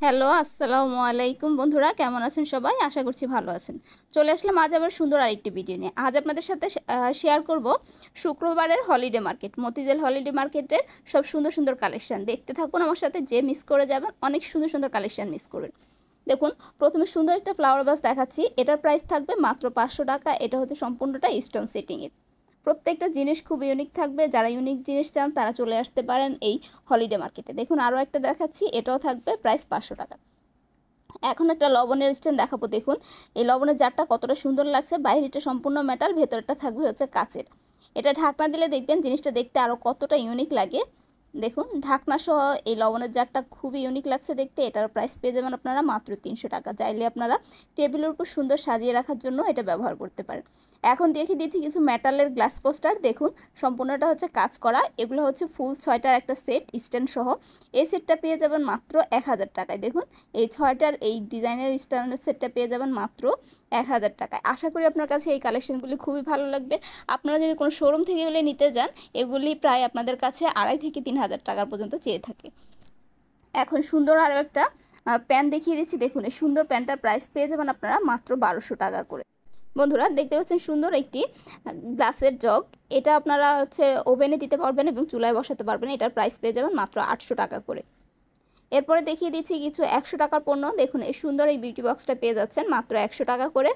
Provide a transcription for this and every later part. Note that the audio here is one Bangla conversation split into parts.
হ্যালো, আসসালামু আলাইকুম বন্ধুরা, কেমন আছেন সবাই? আশা করছি ভালো আছেন। চলে আসলাম আজ আবার সুন্দর আরেকটি ভিডিও নিয়ে। আজ আপনাদের সাথে শেয়ার করব শুক্রবারের হলিডে মার্কেট, মতিঝিল হলিডে মার্কেটের সব সুন্দর সুন্দর কালেকশন। দেখতে থাকুন আমার সাথে, যে মিস করে যাবেন অনেক সুন্দর সুন্দর কালেকশন মিস করবেন। দেখুন, প্রথমে সুন্দর একটা ফ্লাওয়ার ভাস দেখাচ্ছি। এটার প্রাইস থাকবে মাত্র 500 টাকা। এটা হচ্ছে সম্পূর্ণটা স্টোন সেটিংয়ের। প্রত্যেকটা জিনিস খুব ইউনিক থাকবে। যারা ইউনিক জিনিস চান তারা চলে আসতে পারেন এই হলিডে মার্কেটে। দেখুন, আরও একটা দেখাচ্ছি, এটাও থাকবে প্রাইস 500 টাকা। এখন একটা লবণের স্ট্যান্ড দেখাবো। দেখুন, এই লবণের জারটা কতটা সুন্দর লাগছে। বাইরেটা সম্পূর্ণ মেটাল, ভেতরটা থাকবে হচ্ছে কাচের। এটা ঢাকনা দিলে দেখবেন জিনিসটা দেখতে আরও কতটা ইউনিক লাগে। দেখুন, ঢাকনা সহ এই লবণের জারটা খুবই ইউনিক লাগছে দেখতে। এটার প্রাইস পেয়ে যাবেন আপনারা মাত্র 300 টাকা। চাইলে আপনারা টেবিলের উপর সুন্দর সাজিয়ে রাখার জন্য এটা ব্যবহার করতে পারেন। এখন দেখিয়ে দিচ্ছি কিছু মেটালের গ্লাস কোস্টার। দেখুন, সম্পূর্ণটা হচ্ছে কাজ করা। এগুলো হচ্ছে ফুল 6টার একটা সেট স্ট্যান্ড সহ। এই সেটটা পেয়ে যাবেন মাত্র 1000 টাকায়। দেখুন, এই 6টার এই ডিজাইনের স্ট্যান্ডার্ড সেটটা পেয়ে যাবেন মাত্র 1000 টাকায়। আশা করি আপনার কাছে এই কালেকশনগুলি খুবই ভালো লাগবে। আপনারা যদি কোনো শোরুম থেকে এগুলি নিতে যান, এগুলি প্রায় আপনাদের কাছে 2500 থেকে 3000 টাকার পর্যন্ত চেয়ে থাকে। এখন সুন্দর আরও একটা প্যান দেখিয়ে দিচ্ছি। দেখুন, এই সুন্দর প্যানটার প্রাইস পেয়ে যাবেন আপনারা মাত্র 1200 টাকা করে। বন্ধুরা, দেখতে পাচ্ছেন সুন্দর একটি গ্লাসের জগ। এটা আপনারা হচ্ছে ওভেনে দিতে পারবেন এবং চুলায় বসাতে পারবেন। এটার প্রাইস পেয়ে যাবেন মাত্র 800 টাকা করে। এরপরে দেখিয়ে দিচ্ছি কিছু 100 টাকার পণ্য। দেখুন, এই সুন্দর এই বিউটি বক্সটা পেয়ে যাচ্ছেন মাত্র 100 টাকা করে।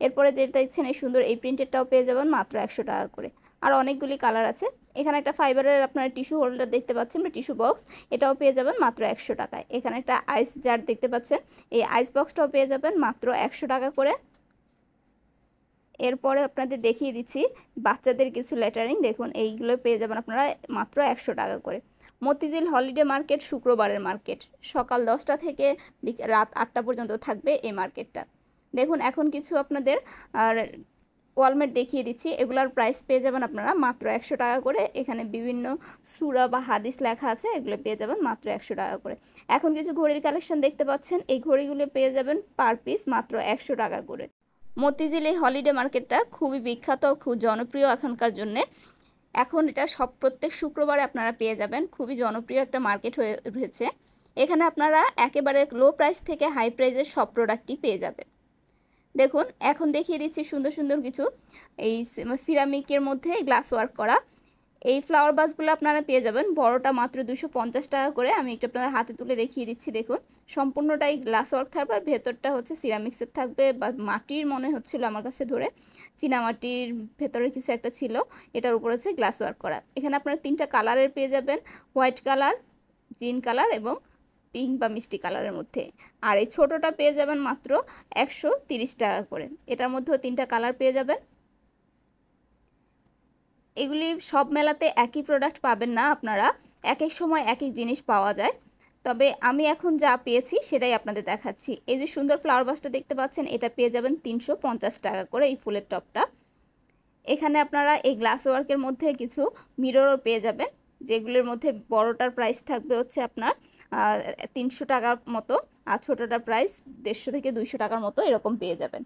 এরপরে যেটা দেখছেন এই সুন্দর এই প্রিন্টেডটাও পেয়ে যাবেন মাত্র 100 টাকা করে। আর অনেকগুলি কালার আছে। এখানে একটা ফাইবারের আপনারা টিস্যু হোল্ডার দেখতে পাচ্ছেন বা টিস্যু বক্স, এটাও পেয়ে যাবেন মাত্র 100 টাকায়। এখানে একটা আইস জার দেখতে পাচ্ছেন, এই আইস বক্সটাও পেয়ে যাবেন মাত্র 100 টাকা করে। এরপরে আপনাদের দেখিয়ে দিচ্ছি বাচ্চাদের কিছু লেটারিং। দেখুন, এইগুলো পেয়ে যাবেন আপনারা মাত্র 100 টাকা করে। মতিঝিল হলিডে মার্কেট শুক্রবারের মার্কেট, সকাল 10টা থেকে রাত 8টা পর্যন্ত থাকবে এই মার্কেটটা। দেখুন, এখন কিছু আপনাদের ওয়ালমেট দেখিয়ে দিচ্ছি। এগুলোর প্রাইস পেয়ে যাবেন আপনারা মাত্র 100 টাকা করে। এখানে বিভিন্ন সূরা বা হাদিস লেখা আছে, এগুলো পেয়ে যাবেন মাত্র 100 টাকা করে। এখন কিছু ঘড়ির কালেকশন দেখতে পাচ্ছেন, এই ঘড়িগুলো পেয়ে যাবেন পার পিস মাত্র 100 টাকা করে। মতিঝিল এই হলিডে মার্কেটটা খুবই বিখ্যাত, খুব জনপ্রিয় এখনকার জন্যে। এখন এটা প্রত্যেক শুক্রবারে আপনারা পেয়ে যাবেন। খুবই জনপ্রিয় একটা মার্কেট হয়ে উঠেছে। এখানে আপনারা একেবারে লো প্রাইস থেকে হাই প্রাইসের সব প্রোডাক্টই পেয়ে যাবেন। দেখুন, এখন দেখিয়ে দিচ্ছি সুন্দর সুন্দর কিছু এই সিরামিকের মধ্যে গ্লাস ওয়ার্ক করা এই ফ্লাওয়ার ভাসগুলো আপনারা পেয়ে যাবেন। বড়টা মাত্র 250 টাকা করে। আমি একটু আপনাদের হাতে তুলে দেখিয়ে দিচ্ছি। দেখুন, সম্পূর্ণটাই গ্লাস ওয়ার্ক থাকবে, আর ভেতরটা হচ্ছে সিরামিক্সের থাকবে বা মাটির মনে হচ্ছিল আমার কাছে ধরে, চীনামাটির ভেতরে কিছু একটা ছিল। এটার উপর হচ্ছে গ্লাস ওয়ার্ক করা। এখানে আপনারা 3টা কালারের পেয়ে যাবেন, হোয়াইট কালার, গ্রিন কালার এবং পিঙ্ক বা মিষ্টি কালারের মধ্যে। আর এই ছোটোটা পেয়ে যাবেন মাত্র 130 টাকা করে। এটার মধ্যেও 3টা কালার পেয়ে যাবেন। এগুলি সব মেলাতে একই প্রোডাক্ট পাবেন না আপনারা, এক এক সময় এক এক জিনিস পাওয়া যায়। তবে আমি এখন যা পেয়েছি সেটাই আপনাদের দেখাচ্ছি। এই যে সুন্দর ফ্লাওয়ার ভাসটা দেখতে পাচ্ছেন, এটা পেয়ে যাবেন 350 টাকা করে এই ফুলের টপটা। এখানে আপনারা এই গ্লাস ওয়ার্কের মধ্যে কিছু মিররও পেয়ে যাবেন, যেগুলোর মধ্যে বড়টার প্রাইস থাকবে হচ্ছে আপনার 300 টাকার মতো, আর ছোটোটার প্রাইস 150 থেকে 200 টাকার মতো এরকম পেয়ে যাবেন।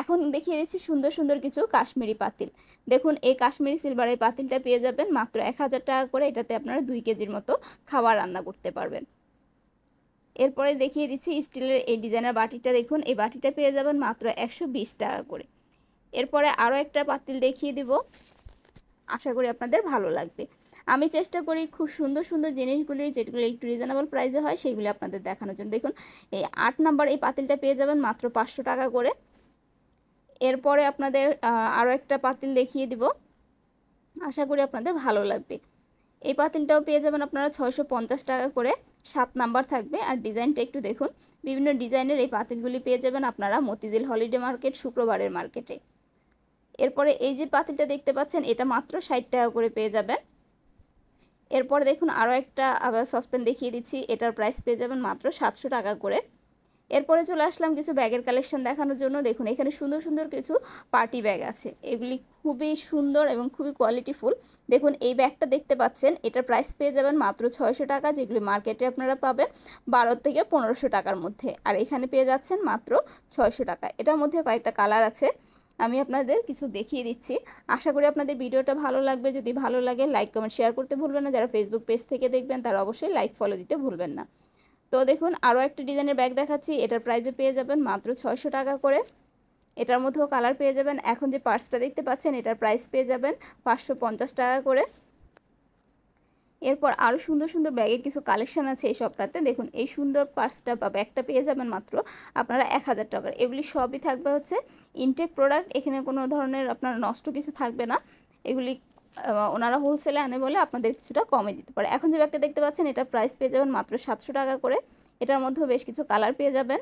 এখন দেখিয়ে দিচ্ছি সুন্দর সুন্দর কিছু কাশ্মীরি পাতিল। দেখুন, এই কাশ্মীরি সিলভারের পাতিলটা পেয়ে যাবেন মাত্র 1000 টাকা করে। এটাতে আপনারা 2 কেজির মতো খাবার রান্না করতে পারবেন। এরপরে দেখিয়ে দিচ্ছি স্টিলের এই ডিজাইনার বাটিটা। দেখুন, এই বাটিটা পেয়ে যাবেন মাত্র 120 টাকা করে। এরপরে আরও একটা পাতিল দেখিয়ে দিব, আশা করি আপনাদের ভালো লাগবে। আমি চেষ্টা করি খুব সুন্দর সুন্দর জিনিসগুলি, যেগুলো একটু রিজনেবল প্রাইসে হয়, সেইগুলি আপনাদের দেখানোর জন্য। দেখুন, এই 8 নাম্বার এই পাতিলটা পেয়ে যাবেন মাত্র 500 টাকা করে। এরপরে আপনাদের আরও একটা পাতিল দেখিয়ে দিব, আশা করি আপনাদের ভালো লাগবে। এই পাতিলটাও পেয়ে যাবেন আপনারা 650 টাকা করে। 7 নাম্বার থাকবে। আর ডিজাইনটা একটু দেখুন, বিভিন্ন ডিজাইনের এই পাতিলগুলি পেয়ে যাবেন আপনারা মতিঝিল হলিডে মার্কেট শুক্রবারের মার্কেটে। এরপরে এই যে পাতিলটা দেখতে পাচ্ছেন, এটা মাত্র 60 টাকা করে পেয়ে যাবেন। এরপর দেখুন, আরও একটা আবার সসপ্যান দেখিয়ে দিচ্ছি, এটার প্রাইস পেয়ে যাবেন মাত্র 700 টাকা করে। এরপরে চলে আসলাম কিছু ব্যাগের কালেকশন দেখানোর জন্য। দেখুন, এখানে সুন্দর সুন্দর কিছু পার্টি ব্যাগ আছে। এগুলি খুবই সুন্দর এবং খুবই কোয়ালিটিফুল। দেখুন, এই ব্যাগটা দেখতে পাচ্ছেন, এটার প্রাইস পেয়ে যাবেন মাত্র 600 টাকা, যেগুলি মার্কেটে আপনারা পাবেন 12 থেকে 1500 টাকার মধ্যে। আর এখানে পেয়ে যাচ্ছেন মাত্র 600 টাকা। এটার মধ্যে কয়েকটা কালার আছে, আমি আপনাদের কিছু দেখিয়ে দিচ্ছি। আশা করি আপনাদের ভিডিওটা ভালো লাগবে। যদি ভালো লাগে লাইক কমেন্ট শেয়ার করতে ভুলবেন না। যারা ফেসবুক পেজ থেকে দেখবেন তারা অবশ্যই লাইক ফলো দিতে ভুলবেন না। তো তো দেখুন আরও একটা ডিজাইনের ব্যাগ দেখাচ্ছি, এটার প্রাইসে পেয়ে যাবেন মাত্র 600 টাকা করে। এটার মধ্যেও কালার পেয়ে যাবেন। এখন যে পার্সটা দেখতে পাচ্ছেন এটার প্রাইস পেয়ে যাবেন 550 টাকা করে। এরপর আরও সুন্দর সুন্দর ব্যাগের কিছু কালেকশান আছে এই শপটাতে। দেখুন এই সুন্দর পার্সটা বা ব্যাগটা পেয়ে যাবেন মাত্র আপনারা 1000 টাকার। এগুলি সবই থাকবে হচ্ছে ইনটেক প্রোডাক্ট, এখানে কোনো ধরনের আপনার নষ্ট কিছু থাকবে না। এগুলি ওনারা হোলসেলে আনে বলে আপনাদের কিছুটা কমে দিতে পারে। এখন যে ব্যাগটা দেখতে পাচ্ছেন এটার প্রাইস পেয়ে যাবেন মাত্র 700 টাকা করে। এটার মধ্যেও বেশ কিছু কালার পেয়ে যাবেন।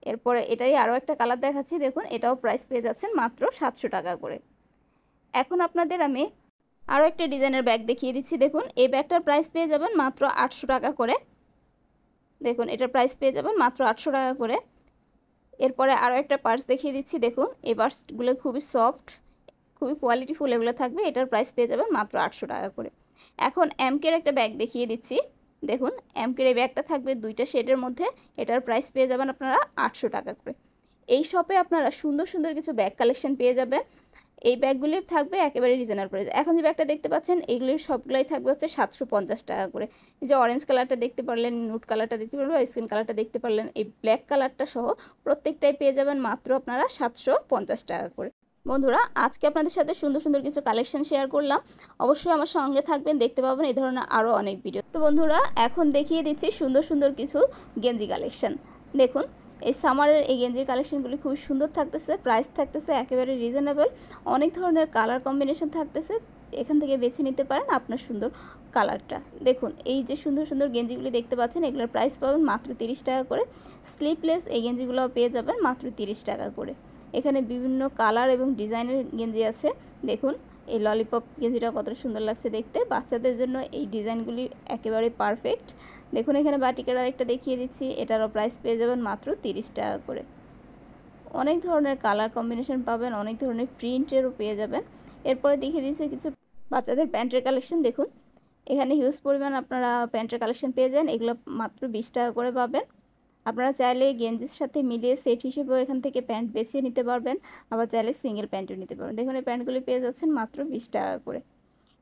এরপরে এটাই আরও একটা কালার দেখাচ্ছি, দেখুন এটাও প্রাইস পেয়ে যাচ্ছেন মাত্র 700 টাকা করে। এখন আপনাদের আমি আরও একটা ডিজাইনের ব্যাগ দেখিয়ে দিচ্ছি। দেখুন এই ব্যাগটার প্রাইস পেয়ে যাবেন মাত্র 800 টাকা করে। দেখুন এটার প্রাইস পেয়ে যাবেন মাত্র 800 টাকা করে। এরপরে আরও একটা পার্স দেখিয়ে দিচ্ছি। দেখুন এই পার্সগুলো খুবই সফট, খুবই কোয়ালিটিফুল এগুলো থাকবে। এটার প্রাইস পেয়ে যাবেন মাত্র 800 টাকা করে। এখন এমকের একটা ব্যাগ দেখিয়ে দিচ্ছি। দেখুন এমকের এই ব্যাগটা থাকবে দুইটা শেডের মধ্যে। এটার প্রাইস পেয়ে যাবেন আপনারা 800 টাকা করে। এই শপে আপনারা সুন্দর সুন্দর কিছু ব্যাগ কালেকশন পেয়ে যাবেন। এই ব্যাগগুলি থাকবে একেবারে রিজনেবল প্রাইস। এখন যে ব্যাগটা দেখতে পাচ্ছেন এগুলির সবগুলোই থাকবে হচ্ছে 750 টাকা করে। এই যে অরেঞ্জ কালারটা দেখতে পারলেন, নুট কালারটা দেখতে পারলেন, স্কিন কালারটা দেখতে পারলেন, এই ব্ল্যাক কালারটা সহ প্রত্যেকটাই পেয়ে যাবেন মাত্র আপনারা 750 টাকা করে। বন্ধুরা আজকে আপনাদের সাথে সুন্দর সুন্দর কিছু কালেকশন শেয়ার করলাম। অবশ্যই আমার সঙ্গে থাকবেন, দেখতে পাবেন এই ধরনের আরও অনেক ভিডিও। তো বন্ধুরা এখন দেখিয়ে দিচ্ছি সুন্দর সুন্দর কিছু গেঞ্জি কালেকশন। দেখুন এই সামারের এই গেঞ্জির কালেকশনগুলি খুব সুন্দর থাকতেছে, প্রাইস থাকতেছে একেবারে রিজনেবল, অনেক ধরনের কালার কম্বিনেশন থাকতেছে। এখান থেকে বেছে নিতে পারেন আপনার সুন্দর কালারটা। দেখুন এই যে সুন্দর সুন্দর গেঞ্জিগুলি দেখতে পাচ্ছেন এগুলোর প্রাইস পাবেন মাত্র 30 টাকা করে। স্লিভলেস এই গেঞ্জিগুলো পেয়ে যাবেন মাত্র 30 টাকা করে। এখানে বিভিন্ন কালার এবং ডিজাইনের গেঞ্জি আছে। দেখুন এই ললিপপ গেঞ্জিটা কত সুন্দর লাগছে দেখতে, বাচ্চাদের জন্য এই ডিজাইনগুলি একেবারে পারফেক্ট। দেখুন এখানে বাটিকের আরেকটা দেখিয়ে দিচ্ছি, এটারও প্রাইস পেয়ে যাবেন মাত্র 30 টাকা করে। অনেক ধরনের কালার কম্বিনেশন পাবেন, অনেক ধরনের প্রিন্টেরও পেয়ে যাবেন। এরপরে দেখিয়ে দিচ্ছি কিছু বাচ্চাদের প্যান্টের কালেকশন। দেখুন এখানে হিউজ পরিমাণ আপনারা প্যান্টের কালেকশন পেয়ে যান, এগুলো মাত্র 20 টাকা করে পাবেন। আপনারা চাইলে গেঞ্জির সাথে মিলিয়ে সেট হিসেবেও এখান থেকে প্যান্ট বেছে নিতে পারবেন, আবার চাইলে সিঙ্গেল প্যান্টও নিতে পারবেন। দেখুন এই প্যান্টগুলি পেয়ে যাচ্ছেন মাত্র 20 টাকা করে।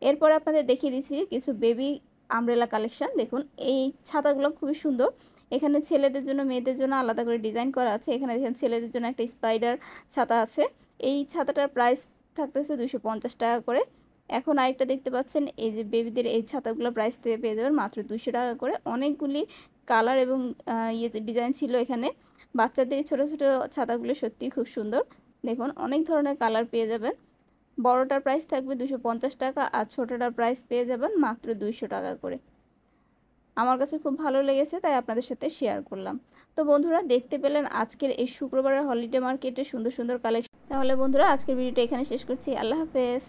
এরপর আপনাদের দেখিয়ে দিচ্ছি কিছু বেবি আমব্রেলা কালেকশন। দেখুন এই ছাতাগুলো খুবই সুন্দর, এখানে ছেলেদের জন্য মেয়েদের জন্য আলাদা করে ডিজাইন করা আছে। এখানে দেখেন ছেলেদের জন্য একটা স্পাইডার ছাতা আছে। এই ছাতাটার প্রাইস থাকতেছে 250 টাকা করে। এখন আরেকটা দেখতে পাচ্ছেন এই যে বেবিদের এই ছাতাগুলো প্রাইস থেকে পেয়ে যাবেন মাত্র 200 টাকা করে। অনেকগুলি কালার এবং ডিজাইন ছিল এখানে। বাচ্চাদের ছোট ছোট ছাতাগুলো সত্যিই খুব সুন্দর। দেখুন অনেক ধরনের কালার পেয়ে যাবেন। বড়টার প্রাইস থাকবে 250 টাকা আর ছোটোটার প্রাইস পেয়ে যাবেন মাত্র 200 টাকা করে। আমার কাছে খুব ভালো লেগেছে তাই আপনাদের সাথে শেয়ার করলাম। তো বন্ধুরা দেখতে পেলেন আজকের এই শুক্রবারের হলিডে মার্কেটে সুন্দর সুন্দর কালেকশন। তাহলে বন্ধুরা আজকের ভিডিওটা এখানে শেষ করছি। আল্লাহ হাফেজ।